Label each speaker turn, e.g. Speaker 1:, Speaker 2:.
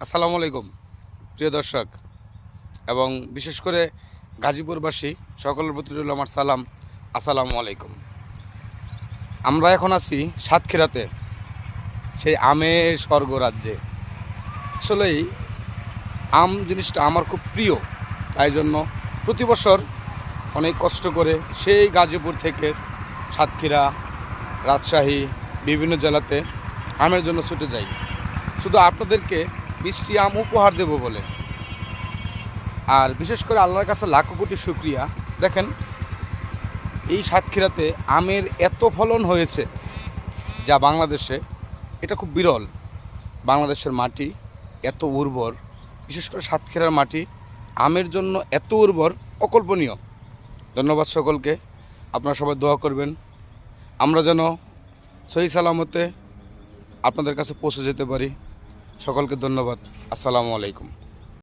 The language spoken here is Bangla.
Speaker 1: আসসালামু আলাইকুম প্রিয় দর্শক এবং বিশেষ করে গাজীপুরবাসী সকলের প্রতি রইল আমার সালাম। আসসালামু আলাইকুম। আমরা এখন আছি সাতক্ষীরাতে, সেই আমের স্বর্গরাজ্যে। আসলেই আম জিনিসটা আমার খুব প্রিয়, তাই জন্য প্রতি বছর অনেক কষ্ট করে সেই গাজীপুর থেকে সাতক্ষীরা, রাজশাহী বিভিন্ন জেলাতে আমের জন্য ছুটে যাই, শুধু আপনাদেরকে মিষ্টি আম উপহার দেব বলে। আর বিশেষ করে আল্লাহর কাছে লাখো কোটি শুকরিয়া। দেখেন, এই সাতক্ষীরাতে আমের এত ফলন হয়েছে যা বাংলাদেশে এটা খুব বিরল। বাংলাদেশের মাটি এত উর্বর, বিশেষ করে সাতক্ষীরার মাটি আমের জন্য এত উর্বর, অকল্পনীয়। ধন্যবাদ সকলকে। আপনারা সবাই দোয়া করবেন আমরা যেন সহি সালামতে আপনাদের কাছে পৌঁছে যেতে পারি। সকলকে ধন্যবাদ। আসসালামু আলাইকুম।